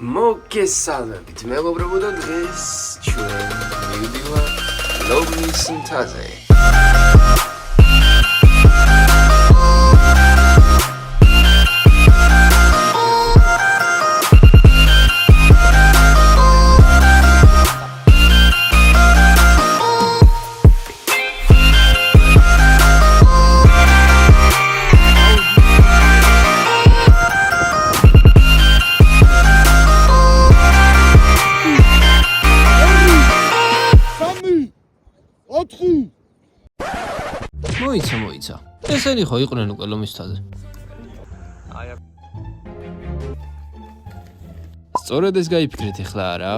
მოგესალმებით მეგობრებო და დღეს ჩვენ მივდივართ ლომის მთაზე. მოიცა. ესენი ხო იყვნენ უკვე ლომის მთაზე. სწორედ ეს გაიფიქრეთ ახლა არა?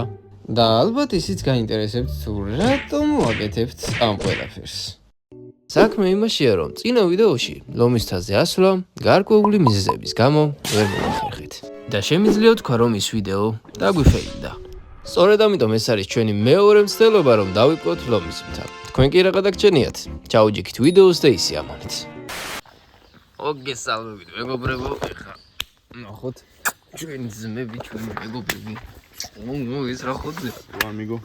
და ალბათ ისიც გაინტერესებთ თუ რატომ ვაკეთებთ ამ ყველაფერს. საქმე იმაშია, რომ წინა ვიდეოში ლომის მთაზე ასვლა გარკვეული მიზეზების გამო ვერ მოახერხეთ. და შემიძლია თქვა, რომ ის ვიდეო დაგვიფეილდა. სწორედ ამიტომ ეს არის ჩვენი მეორე მცდელობა, რომ დავიპყროთ ლომის მთა. თქვენ კი რა გადაგჭენიათ? ჩაუჯიქით ვიდეოს და ისიამოვნეთ. მოგესალმებით მეგობრებო, ეხლა ნახოთ ჩვენი ძმები, ჩვენი მეგობრები. ის რა ხოთზე? ამიგო.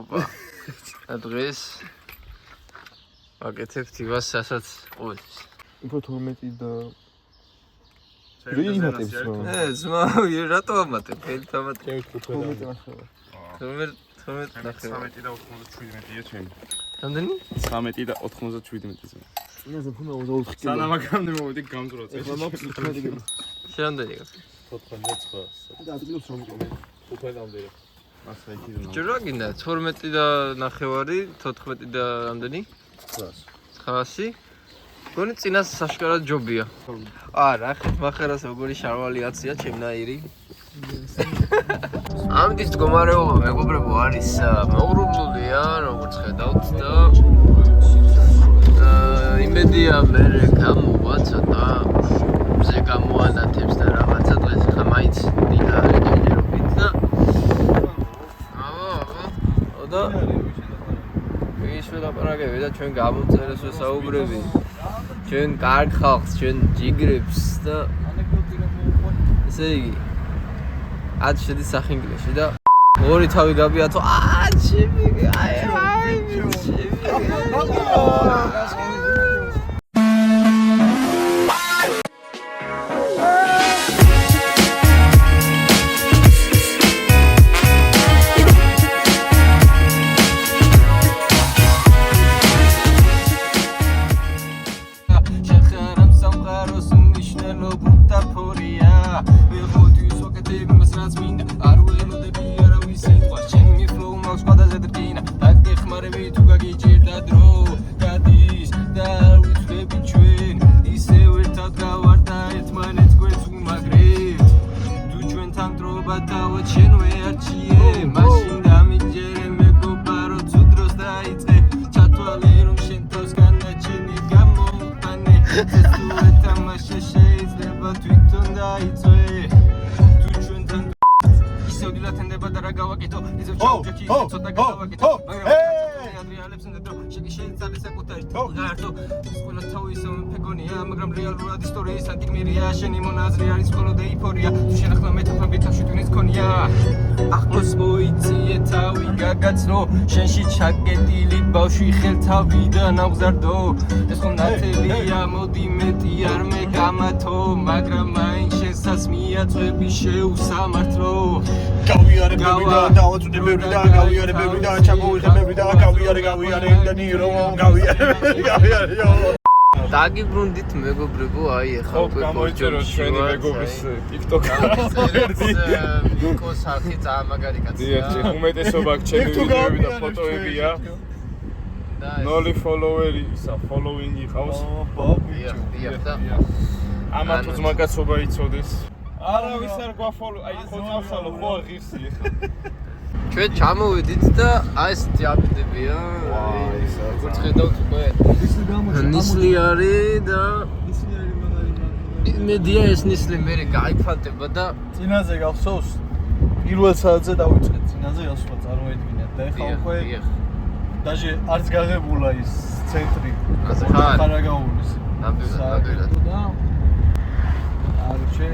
ოპა. დღეს ვაკეთებთ იმას, რასაც ყოველთვის. უფრო 12 და რიმატებს რა. ზმა, რატო ამატებ? ფელი თამატე. 12 ნახევარ. 13 ნახევარ. 13 და 97-ია ჩემი. რამდენი? 13 და 97-ზე. ნაზა ფუნა 24 კილო. სანამ აქამდე მოვიდი გამძვრა წელი. ეხლა მაქვს 15 კილო. რამდენი გაქ? 99. და ადგილობს რომ მიყოლე. უფერამდე. ასე იქიდან. ჯერ რა გინდა? 12 და ნახევარი, 14 და რამდენი? 900. გონი წინას საშკარად ჯობია. არა, ხეთ მახარას როგორი შარვალიაცია ჩემნაირი. ამდის მდგომარეობა მეგობრებო არის მოღრუბლულია, როგორც ხედავთ და იმედია მე გამოვა ცოტა მზე გამოანათებს და რაღაცა დღეს ხა მაინც დინა რეგენერობით და და ის ველაპარაკები და ჩვენ გამოწერეს ვესაუბრები ჩვენ კარგ ხალხს, ჩვენ ჯიგრებს და ესე იგი ად შედის სახინგლეში და ორი თავი გაბიათო ჩემი მაგრამ რეალურად ისტორიის ანტიგმირია შენი მონაზრი არის მხოლოდ ეიფორია თუ შენ ახლა მეტაფორები თავში ტვინის ქონია ახლოს მოიწიე თავი გაგაცნო შენში ჩაკეტილი ბავშვი ხელთავიდან აღზარდო ეს ხომ ნათელია მოდი მეტი არ მე გამათო მაგრამ მაინც შენსაც მიაწვევი შეუსამართლო გავიარე ბევრი და დავაწვდე ბევრი და გავიარე ბევრი და ჩამოვიღე ბევრი და გავიარე და ნირო გავიარე დაგიბრუნდით მეგობრებო, აი ახლა უკვე გამოიწეროთ ჩვენი მეგობრის TikTok-ი. ნიკოს სახი წამაგარი კაცია. დიახ, უმეტესობა ჩემი ვიდეოები და ფოტოებია. ნოლი ფოლოვერი, following-ი ყავს. დიახ და ამათო ძმაკაცობა იცოდეს. არავის არ გვაფოლო, აი ხო წავსალო, ხო ღირსი ახლა. ჩვენ ჩამოვედით და აი ესეთი აპდეტებია. როგორც ხედავთ უკვე ნისლი არის და იმედია ეს ნისლი მერე გაიფანტება და წინაზე გახსოვს? პირველ საათზე დავიწყეთ წინაზე ასვლა წარმოედგინეთ და ეხლა უკვე დაჟე არც გაღებულა ის ცენტრი. ასე ხარ? ხარ გაგაულის. ნამდვილად. და არჩე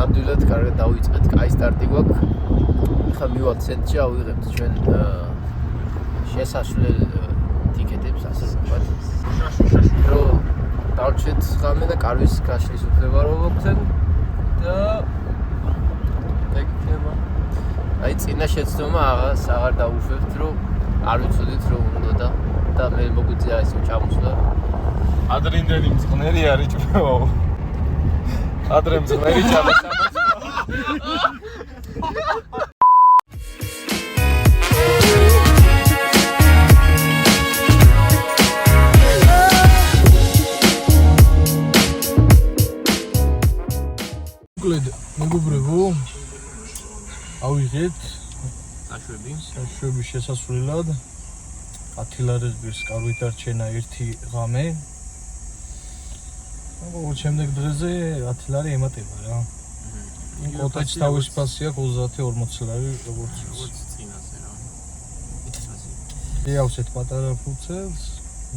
ნამდვილად კარგად დავიწყეთ, კაი სტარტი გვაქვს. ახლა მივალთ ცენტრში, ავიღებთ ჩვენ შესასვლელ ტიკეტებს, ასე ვთქვათ. რომ დავჭეთ ღამე და კარვის გაშლის უფლება რო გვაქვს და იქნება. აი წინა შეცდომა აღარ დაუშვებთ, რომ არ ვიცოდით რომ უნდა და მე მოგვიწია ესე ჩამოსვლა. ადრინდელი მწყნერი არის ჭმეო. ადრე მწყნერი ჩამოსვლა. უკლედ მეგობრებო ავიღეთ საშვების შესასვლელად 10 ლარის ბირს კარვით დარჩენა ერთი ღამე. შემდეგ დღეზე 10 ლარი ემატება რა. კოტეჯს თავის ფასი აქვს 30-40 ლარი როგორც წინაზე რა. იავსეთ პატარა ფუცელს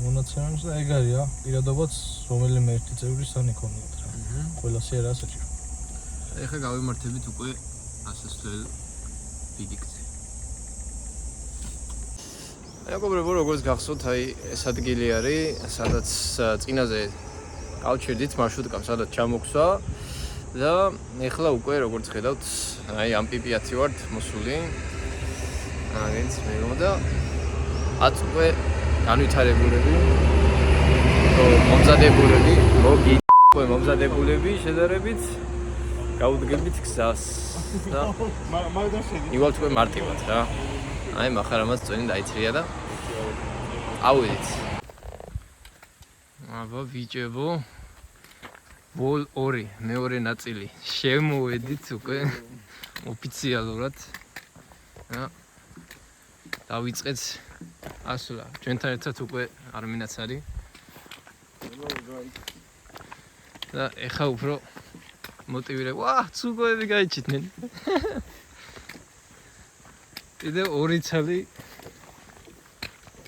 მონაცემებს და ეგ არის რა. პირადობაც რომელიმე ერთი წევრის თან იქონიათ რა. ყველასე არა საჭირო. ეხლა გავიმართებით უკვე ასასვლელ ბილიკზე. მეგობრებო, როგორც გახსოვთ, აი ეს ადგილი არის, სადაც წინაზე გავჩერდით მარშრუტკამ, სადაც ჩამოგვსვა და ეხლა უკვე როგორც ხედავთ, აი ამ პიპიათი ვართ მოსული. აგენც მეგობრებო და აც უკვე განვითარებულები, მომზადებულები შედარებით გაუდგებით გზას და ივალთ უკვე მარტივად რა. აი מחר ამას წვენი დაიწრია და ავიდით. აბა ბიჭებო, ვოლ 2 მეორე ნაწილი შემოვედით უკვე ოფიციალურად. რა დავიწყეთ ასვლა. ჩვენთან ერთად უკვე არმინაც არის. და ეხა უფრო მოტივირე. ცუგოები გაიჩიტნენ. კიდევ 2 ცალი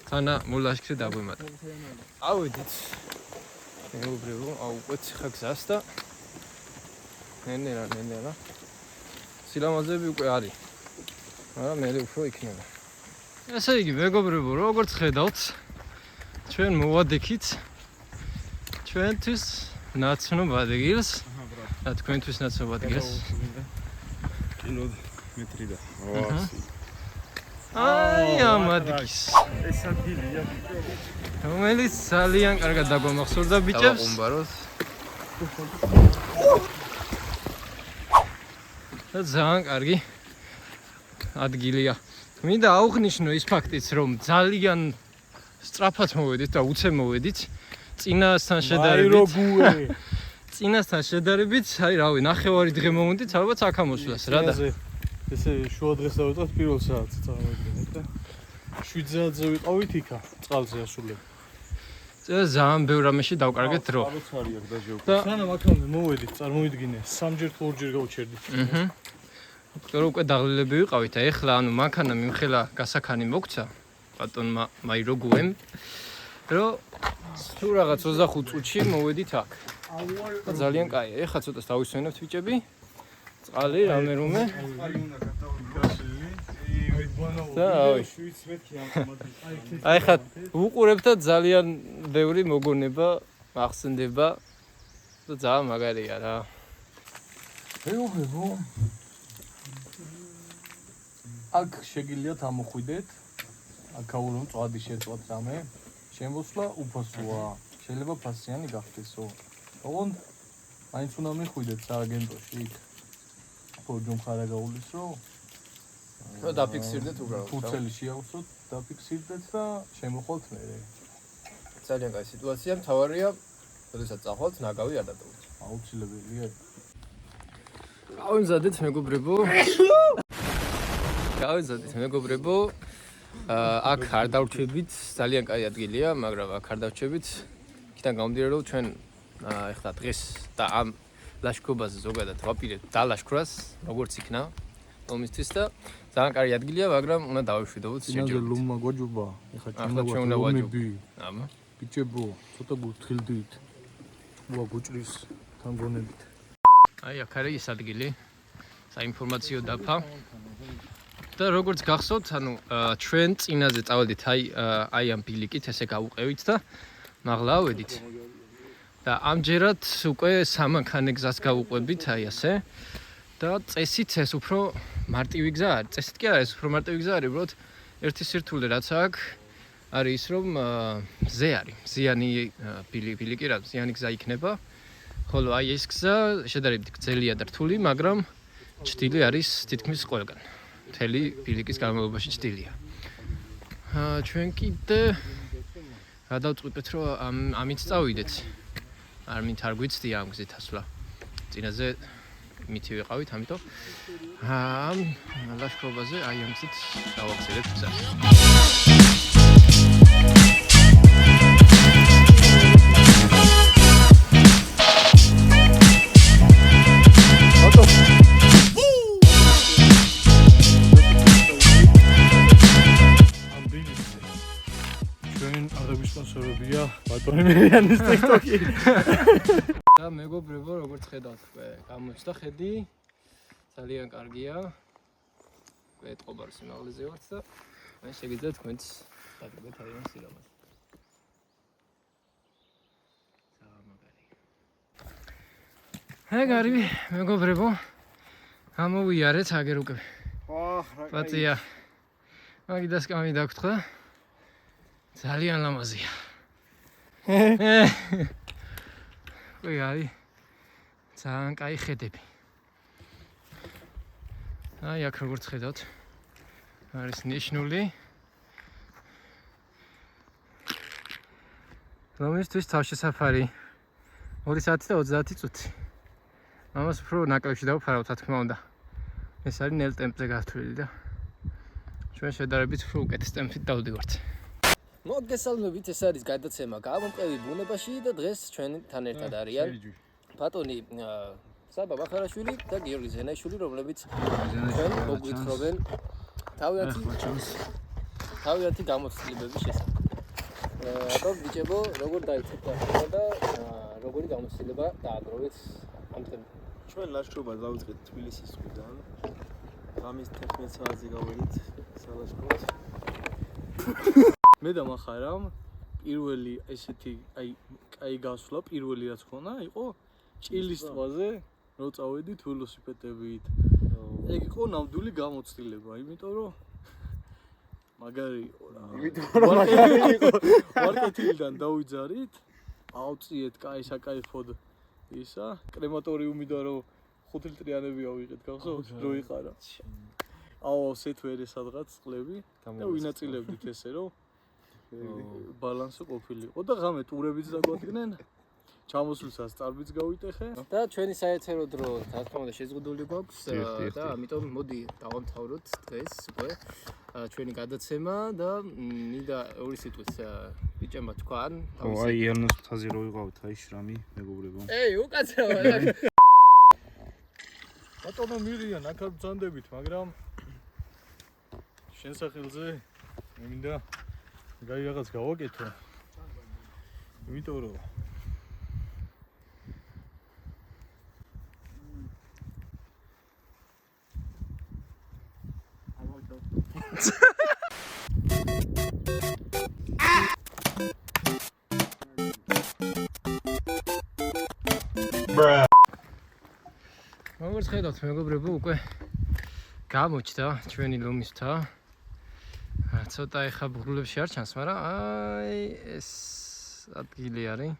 თანა მოლაშქრე დაგვემატა. ავიდით. მეგობრებო, აუყვეთ ხა გზას და ნენერა. სილამაზები უკვე არის. მაგრამ მე უფრო იქნება. ესე იგი, მეგობრებო, როგორც ხედავთ, ჩვენ მოვადექით ჩვენთვის ნაცნობ ადგილს. და თქვენთვის ნაცნობ ადგილს. კილომეტრი და 800. აი ამ ადგილს. ეს ადგილია. რომელიც ძალიან კარგად დაგვამახსოვრდა ბიჭებს. დავაყუმბაროთ. და ძალიან კარგი ადგილია. მინდა აუღნიშნო ის ფაქტიც, რომ ძალიან სწრაფად მოვედით და უცებ მოვედით. წინასთან შედარებით, აი რავი, ნახევარი დღე მოვუნდით, ალბათ აქ ამოსვლას რა და ესე შუა დღეს დავიწყოთ პირველ საათზე წარმოვიდგინეთ და 7 საათზე ვიყავით იქა წყალზე ასულები. ძალიან ბევრ რამეში დავკარგეთ დრო. არც არის აქ დაჟე უკვე. და სანამ აქამდე მოვედით, წარმოვიდგინე, 3ჯერ თუ 2ჯერ გავჩერდით. უკვე დაღლილები ვიყავით, აი ეხლა ანუ მანქანა მიმხელა გასაქანი მოგცა ბატონმა მაიროგუემ, რომ თუ რაღაც 25 წუთში მოვედით აქ. და ძალიან კაია. ეხლა ცოტას დავისვენებთ ბიჭები. წყალი რამე რომე. აი ხა უყურებთ და ძალიან ბევრი მოგონება ახსენდება და ძალიან მაგარია რა. მეგობრებო, აქ შეგიძლიათ ამოხვიდეთ. აქაურ რომ წვადი შეწვათ რამე. შემოსვლა უფასოა. შეიძლება ფასიანი გახდესო. ოღონდ მაინც უნდა მიხვიდეთ სააგენტოში იქ. ფორჯომ ხარა გაულის რომ დაფიქსირდეთ უბრალოდ. ფუცელი შეავსოთ, დაფიქსირდეთ და შემოხვალთ მერე. ძალიან კაი სიტუაცია, მთავარია, როდესაც წახვალთ, ნაგავი არ დატოვოთ. აუცილებელია. გავიზადეთ მეგობრებო. აქ არ დავრჩებით, ძალიან კაი ადგილია, მაგრამ აქ არ დავრჩებით. იქიდან გამომდინარე, რომ ჩვენ ეხლა დღეს და ამ ლაშქრობაზე ზოგადად ვაპირებთ დალაშქრას, როგორც იქნა ომისთვის და ძალიან კარგი ადგილია, მაგრამ უნდა დავიშვიდობოთ შეჯერებით. ნაზარ ლომმა გვაჯობა, ეხლა ჩვენ ვაჯობი. აბა. ბიჭებო, ცოტა გულთხილდით. უა გუჭრის თან გონებით. აი აქ არის ეს ადგილი. საინფორმაციო დაფა. და როგორც გახსოვთ, ანუ ჩვენ წინაზე წავედით აი ამ ბილიკით ესე გავუყევით და მაღლა ავედით. და ამჯერად უკვე სამანქანე გზას გავუყვებით აი ასე. და წესით ეს უფრო მარტივი გზა არის. წესით კი არა, ეს უფრო მარტივი გზა არის, უბრალოდ ერთი სირთულე რაც აქვს არის ის რომ მზე არის. მზიანი ბილიკი რა, მზიანი გზა იქნება. ხოლო აი ეს გზა შედარებით გრძელია და რთული, მაგრამ ჭრილი არის თითქმის ყველგან. მთელი ბილიკის განმავლობაში ჭრილია. ჩვენ კიდე გადავწყვიტეთ რომ ამით წავიდეთ. არ მით არ გვიცდია ამ გზით ასვლა. წინაზე მითი ვიყავით, ამიტომ ამ ლაშქრობაზე აი ამ გზით დავაგზავნეთ გზას. სპონსორებია ბატონი მერიანის TikTok-ი. და მეგობრებო, როგორც ხედავთ, გამოჩნდა ხედი. ძალიან კარგია. ეთყობა სიმაღლეზე ვართ და მე შეგიძლიათ თქვენც დაგიგეთ აი ამ სილამაზე. გარი, მეგობრებო, გამოვიარეთ აგერ უკვე. პატია. მაგიდას კამი დაგვრთხა. ძალიან ლამაზია. არის ძალიან კაი ხედები. აი აქ როგორც ხედავთ, არის ნიშნული. რომისთვის თავშესაფარი 2 საათი და 30 წუთი. ამას უფრო ნაკლებში დავფარავთ, რა თქმა უნდა. ეს არის ნელ ტემპზე გართვლილი და ჩვენ შედარებით უფრო უკეთეს ტემპით დავდივართ. მოგესალმებით, ეს არის გადაცემა გამომყევი ბუნებაში და დღეს ჩვენთან ერთად არიან ბატონი საბა ბახარაშვილი და გიორგი ზენაიშვილი, რომლებიც ჩვენ მოგვითხრობენ თავიანთი გამოცდილებების შესახებ. რომ ბიჭებო, როგორ დაიწყეთ და როგორი გამოცდილება დააგროვეთ ამ თემით? ჩვენ ლაშქრობა დავიწყეთ თბილისის ზღვიდან. ღამის 11 საათზე გავედით სალაშქროდ. მე და მახარამ პირველი ესეთი აი გასვლა პირველი რაც ხონა იყო ჭილის ტბაზე რო წავედით ველოსიპედებით. ეგ იყო ნამდვილი გამოცდილება, იმიტომ რომ მაგარი იყო რა. მარკეტინგიდან დავიძარით, ავწიეთ კაი საკაიფოდ ისა, კრემატორიუმიდან რომ 5 ლიტრიანები ავიღეთ, გახსოვთ? რო იყარა. ავსეთ ვერე სადღაც წყლები და ვინაწილებდით ესე რომ ბალანსი ყოფილიყო და ღამე ტურებიც დაგვადგნენ. ჩამოსვლისას წარბიც გავიტეხე და ჩვენი საეთერო დრო, რა თქმა უნდა, შეზღუდული გვაქვს და ამიტომ მოდი დავამთავროთ დღეს უკვე ჩვენი გადაცემა და მინდა ორი სიტყვით ბიჭებმა თქვან. აი იანოს მთაზე რო ვიყავთ, აი შრამი მეგობრებო. უკაცრავ. ბატონო მირიან, აქ არ ბრძანდებით, მაგრამ შენ სახელზე მე მინდა გაი რაღაც გავაკეთო. იმიტომ რომ როგორც ხედავთ, მეგობრებო, უკვე გამოჩნდა ჩვენი ლომის მთა. ცოტა ეხა ბღურლებში არ ჩანს, მაგრამ აი ეს ადგილი არის.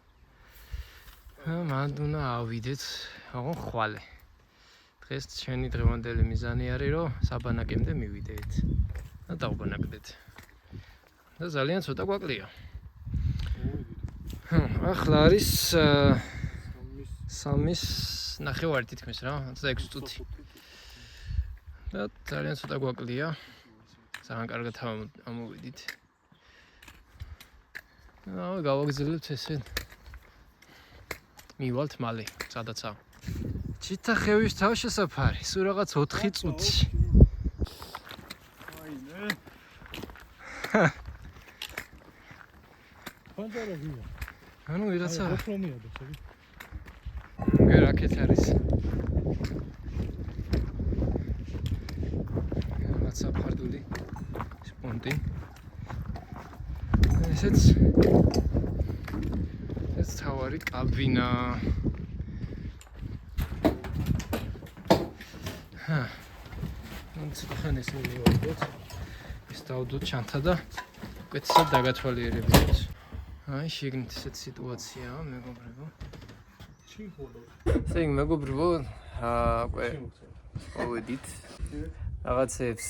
მანდ უნდა ავიდეთ, აღონ ხვალე. დღეს ჩვენი დღევანდელი მიზანი არის, რომ საბანაკემდე მივიდეთ და დავბანაკდეთ. და ძალიან ცოტა გვაკლია. ახლა არის 3-ის ნახევარი თითქმის რა, 26 წუთი. და ძალიან ცოტა გვაკლია. ძალიან კარგად ამოვიდით. აუ, გავაგზავნებთ ესე. მივალთ მალე, სადაცა. ჩიტახევის თავშესაფარი, სულ რაღაც 4 წუთი. აინე. ფანტარაგია. ანუ ვიღაცა პრომია და შევი. გერაკეთ არის. რაღაცა ფარდული სპონტი. ესეც თავარი კაბინა. ცოტა ხანი ეს მივიღოთ. ეს დავდოთ ჩანთა და უკეთესად დაგათვალიერებინოთ. აი, შეგნით ესეთ სიტუაციაა, მეგობრებო. ისე მეგობრებო, უკვე მოვედით. რაღაცებს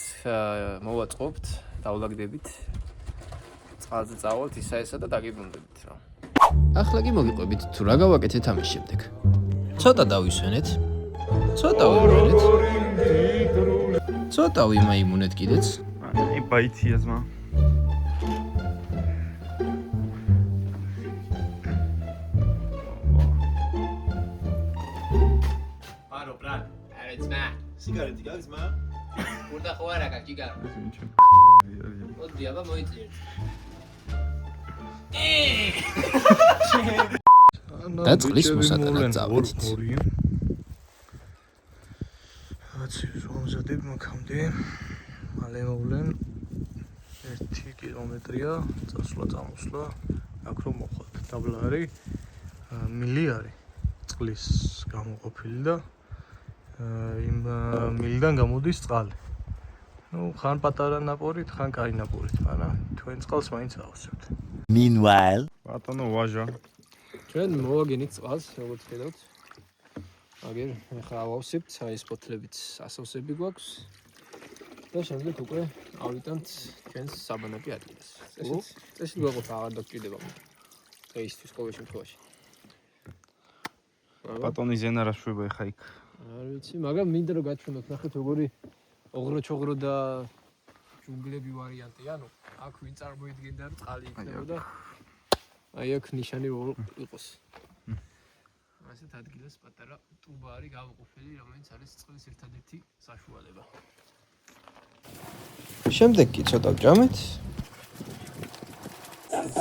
მოვაწყობთ, დავლაგდებით. წყალზე წავალთ ისა და დაგიბრუნდებით რა. ახლა კი მოგიყვებით თუ რა გავაკეთეთ ამის შემდეგ. ცოტა დავისვენეთ. ცოტა ვიმეორეთ. ცოტა ვიმაიმუნეთ კიდეც. აი ბაიცია ზმა. Paro, brat. Arets ma. სიგარეტი გაქვს მა? Urda ხო არა გაგი გარო. მოდი აბა მოიწიერთ. და წყლის მოსატანად წავედით. აცი ზომზადებ მაქამდე. მალე მოვლენ 1 კილომეტრია წასვლა-წამოსვლა. აქ რომ მოხვალთ დაბლა არის მილი არის წყლის გამოყოფილი და იმ მილიდან გამოდის წყალი. Ну, ხან პატარა ნაპორით, ხან კაი ნაპორით, მაგრამ თქვენ წყალს მაინც ავსებთ. Meanwhile, ბატონო ვაჟა. ჩვენ მოვაგენით წყალს, როგორც ხედავთ. აგერ ახლა ავავსებთ, აი ეს ბოთლებიც ასავსები გვაქვს. და შემდეგ უკვე ავიტანთ ჩვენს საბანაკი ადგილას. წესით გვაყოფ აღარ დაგჭირდება. დღეისთვის ყოველ შემთხვევაში. ბატონი ზენარა შვება ხა იქ. არ ვიცი, მაგრამ მინდა რომ გაჩვენოთ, ნახეთ როგორი ოღრო-ჩოღრო და ჯუნგლები ვარიანტი, ანუ აქ ვინ წარმოიდგენდა რომ წყალი იქნებოდა. აი აქ ნიშანი იყოს. ასეთ ადგილას პატარა ტუბა არის გამოყოფილი, რომელიც არის წყლის ერთადერთი საშუალება. შემდეგ კი ცოტა ვჭამეთ.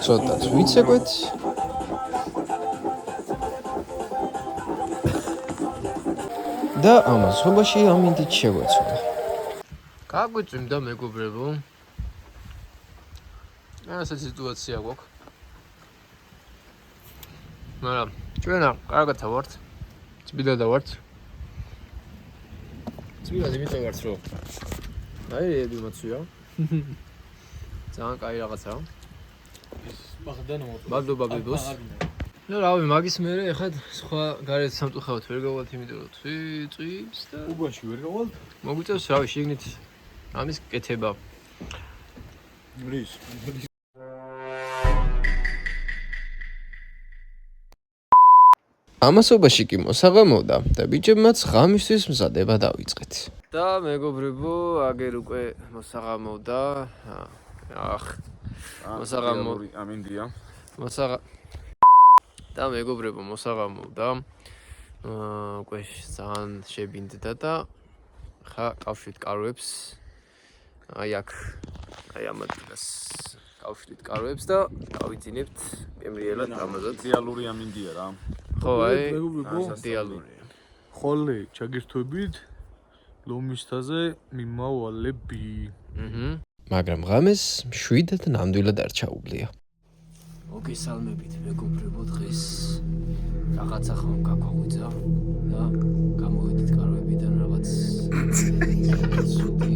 ცოტაც ვიცეკვეთ. და ამასობაში ამინდით შეგვეცვლა. გაგვიწვიმდა მეგობრებო. ასეთ სიტუაცია გვაქვს. მაგრამ ჩვენ კარგად ვართ. წბილად ვართ. წბილად იმიტომ ვართ, რომ აი ეები მოცვია. ძალიან კაი რაღაცაა. მადლობა ბებოს. ну, რავი, მაგის მერე ეხლა სხვა გარეთ სამწუხაროდ ვერ გავალთ, იმიტომ რომ წვიმს და უბანში ვერ გავალთ? მოგვიწევს, რავი, შიგნით ამის კეთება. რის? ამასობაში კი მოსაღამოვდა და ბიჭებმაც ღამისთვის მზადება დავიწყეთ. და მეგობრებო, აგერ უკვე მოსაღამოვდა. ამინდია. და მეგობრებო, მოსაღამოვდა. უკვე ძალიან შებინდდა და ხა კავშირით კარვებს. აი აქ, აი ამ ადგილას კავშირით კარვებს და გავიძინებთ პემრიელად ამაზად. იდეალური ამინდია რა. ხო, აი, მეგობრებო, იდეალური. ხოლე ჩაგირთვებით ლომისთაზე მიმავალები. მაგრამ ღამეს მშვიდად ნამდვილად არ ჩაუვლია. მოგესალმებით მეგობრებო, დღეს რაღაცა ხომ გაგვაღვიძა და გამოვედით კარვებიდან რაღაც ცუდი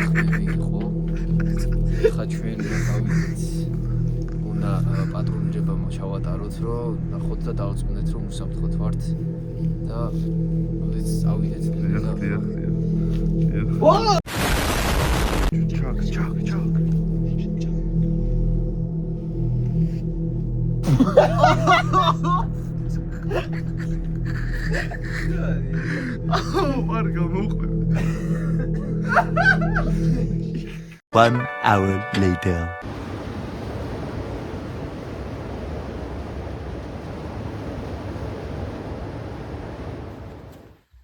ხმები იყო. ხა ჩვენ გავიდით. უნდა პატრულირება ჩავატაროთ, რომ ნახოთ და დავწუნდეთ, რომ უსაფრთხოდ ვართ და მოდით წავიდეთ. ჩაკ. მარგა მოყვე. 1 hour later.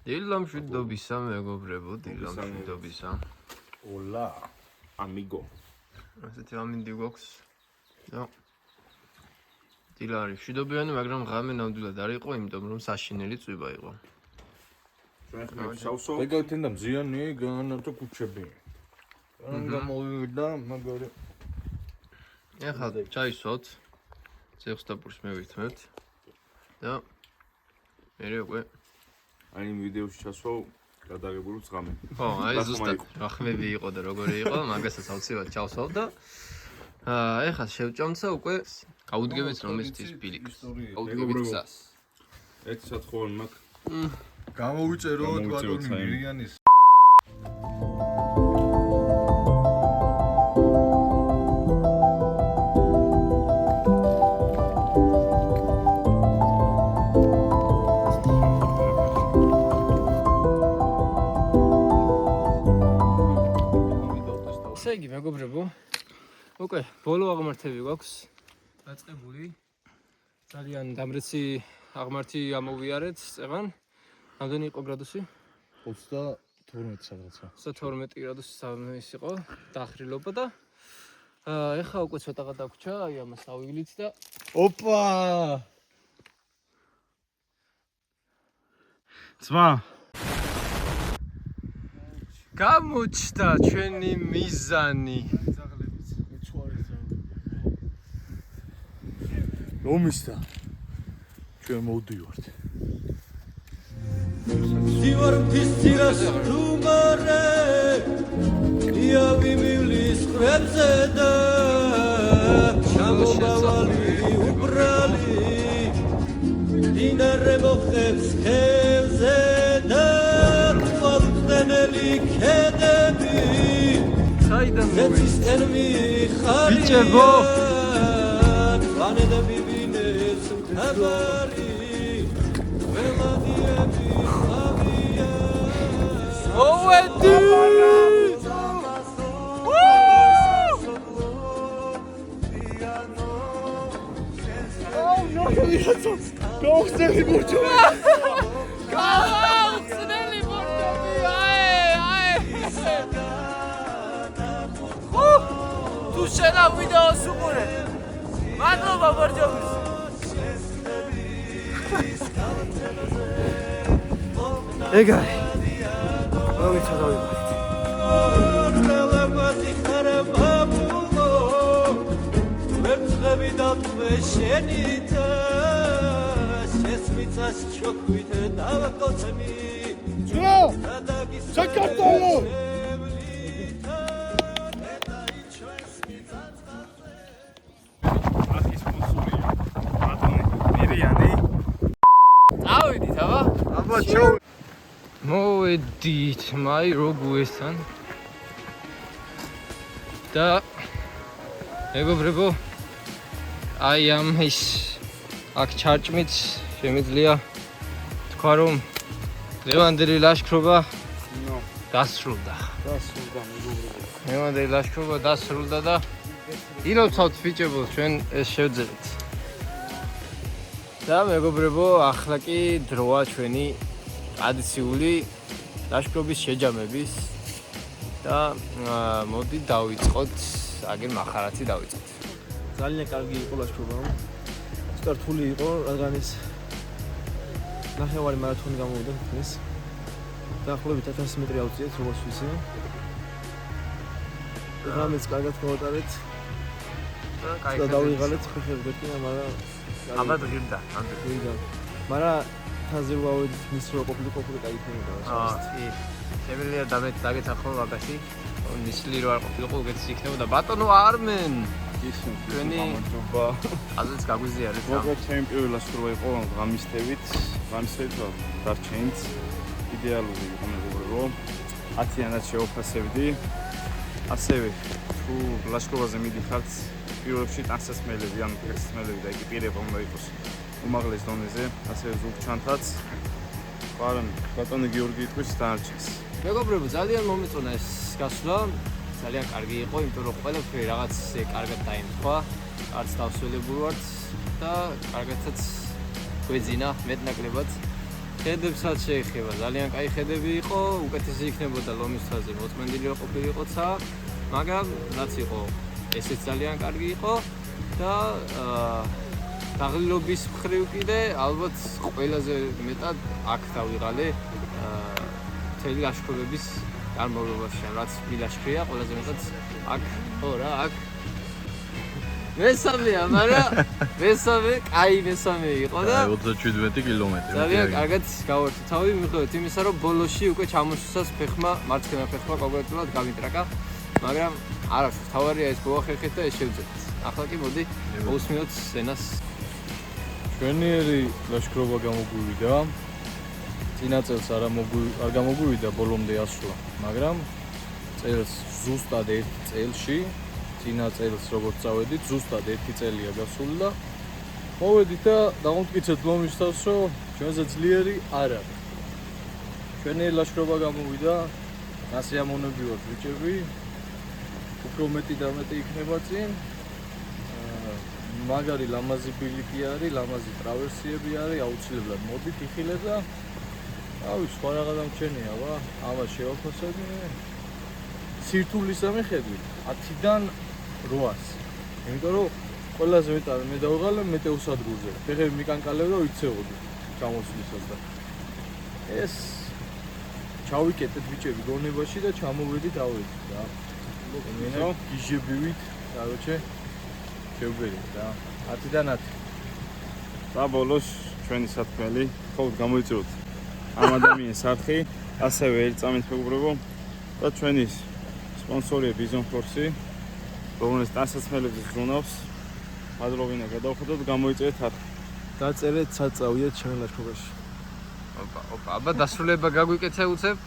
დილამშვიდობისა მეგობრებო, დილამშვიდობისა. Hola, amigo. ასეთი ამინდი გვაქვს. და დილა არის მშვიდობიანი, მაგრამ ღამე ნამდვილად არ იყო, იმიტომ რომ საშინელი წვიმა იყო. შავსო ეგეთენ და მზიანი განათო კუჩები. ან გამოვიდა მაგარი. ეხლა ჩაისვათ. ზეღსტაპურს მევირთმევთ. და მე უკვე აი იმ ვიდეოში ჩასვავ გადაღებული წამი. ხო, აი ზუსტად რახმები იყო და როგორი იყო, მაგასაც აუცილებლად ჩავსვავ და ეხლა შევჭამცა უკვე გაუდგებით რომ ის თვის ბილიკს. გაუდგებით გზას. ერთ სათხოვანი მაქვს. გამოვიწეროთ ბატონი მირიანის. ესე იგი, მეგობრებო, უკვე ბოლო აღმართები გვაქვს დაწყებული. ძალიან დამრეცი აღმართი ამოვიარეთ წეღან. რამდენი იყო გრადუსი? 32 სადღაცა. 12 გრადუსი ის იყო დახრილობა და ეხლა უკვე ცოტაღა დაგვრჩა, აი ამას ავივლით და ოპა! ძმა გამოჩნდა ჩვენი მიზანი. რომისდა? ჩვენ მოვდივართ. Sivar pistiras rumare ia vimlis krebzeda chamobavali ubrali dinare mokhets khevzeda qvotneli kedebi საიდან zetsisten mi khari ბიჭებო vaneda bibines khabari veladiemi მოვედი! გაუხსნელი ბურჯობი! გაუხსნელი ბურჯობი! აი! თუ შენა ვიდეოს უყურე. მადლობა ბურჯობის. ეგარი. Relevati kharababulo Vertsghebi datve shenita Sesmitsas chokwit davkotsmi ძმა! საქართველო! ახის კონსული ბატონი მირიანი ავიდით, აბა? აბა ჩაუ მოვედით მაი როგუესთან და მეგობრებო აი ამ ის აქ ჩარჭმით შემიძლია თქვა რომ ლევანდელი ლაშქრობა დასრულდა ლევანდელი ლაშქრობა დასრულდა და ილოცავთ ბიჭებო ჩვენ ეს შევძებით და მეგობრებო ახლა კი დროა ჩვენი ტრადიციული ლაშქრობის შეჯამების და მოდი დავიწყოთ, აგერ მახარათი დავიწყოთ. ძალიან კარგი იყო ლაშქრობა. ცოტა რთული იყო, რადგან ის ნახევარი მარათონი გამოვიდა თქოს. დაახლოებით 1000 მეტრი ავწიეთ, როგორც ვიცი. რამეც კარგად გავატარეთ. და დავიღალეთ ხეხები გეტყვი, მაგრამ აბა ღირდა, ღირდა. მაგრამ თაზე ვავედით მის რო ყოფილი კაი ფენა. კი. შემიძლია დაგეთახო მაგაში. ნისლი რო არ ყოფილიყო, უგეთს იქნებოდა ბატონო არმენ. ჩვენი გამარჯობა. აზრს გაგვიზიარეთ. როგორც ჩემი პირველი ლაშქრობა იყო ღამისთებით დარჩენით იდეალური იყო მეგობრებო. 10-იანად შევაფასებდი. ასევე თუ ლაშქრობაზე მიდიხართ პირველში ტანსაცმელები, ანუ ფეხსაცმელები და ეკიპირება უნდა იყოს უმაღლეს დონეზე, ასევე ზურგჩანთაც. ბატონი გიორგი იტყვის დანარჩენს. მეგობრებო, ძალიან მომეწონა ეს გასვლა. ძალიან კარგი იყო, იმიტომ რომ ყველაფერი რაღაც კარგად დაემთხვა. არც დავსველებული ვართ და კარგადაც გვეძინა მეტნაკლებად. ხედებსაც შეეხება, ძალიან კაი ხედები იყო, უკეთესი იქნებოდა ლომის თვალზე მოწმენდილი რო ყოფილიყოცა, მაგრამ რაც იყო, ესეც ძალიან კარგი იყო და დაღლილობის მხრივ კიდე ალბათ ყველაზე მეტად აქ დავიღალე მთელი ლაშქრობების განმავლობაში, რაც მილაშქრია, ყველაზე მეტად აქ, ხო რა, აქ მესამეა, მაგრამ მესამე იყო და 37 კილომეტრი. ძალიან კარგად გავართ თავი, მიუხედავად იმისა, რომ ბოლოში უკვე ჩამოშუსას ფეხმა, მარცხენა ფეხმა კონკრეტულად გამიტრაკა, მაგრამ არა, თავარია ეს მოახერხეთ და ეს შევძლებთ. ახლა კი მოდი მოусმინოთ სცენას. ჩვენიერი ლაშქრობა გამოგვივიდა. წინა წელს არ გამოგვივიდა ბოლომდე ასვლა, მაგრამ წელს ზუსტად ერთ წელში, წინა წელს როგორც წავედით, ზუსტად 1 წელია გასული და მოვედით და დამოვტკიცეთ ლომის თავს, რომ ჩვენზე ძლიერი არ არის. ჩვენიერი ლაშქრობა გამოვიდა, ასე ამონები ვართ ბიჭები. უფრო მეტი და მეტი იქნება წინ. მაგარი ლამაზი ბილიკი არის, ლამაზი ტრავერსიები არის, აუცილებლად მოდით იხილეთ და ავი სხვა რაღა დამჩენია, ვა, ამას შევაფასებ. სირთულის ამიხედვით 10-დან 800. იმიტომ რომ ყველაზე მეტად მე დავიღალე მეტეოსადგურზე. ფეხები მიკანკალებ და ვიცეოდი ჩამოსვლისას და ეს ჩავიკეტეთ ბიჭები გონებაში და ჩამოვედით ავედით რა. მე გიჟებივით, короче, შევბერეთ რა. 10-დან 10. და ბოლოს ჩვენი სათქმელი ხოლმე გამოიწვიოთ ამ ადამიანის არხი, ასევე ერთწამით მეგობრებო და ჩვენი სპონსორია Bison Force, რომელიც ტანსაცმელებს ზრუნავს. მადლობინა გადავხედოთ, გამოიწვიეთ არხი. დაწერეთ საწავიეთ ჩემ ლაშქრობაში. აბა დასრულება გაგვიკეთე უცებ.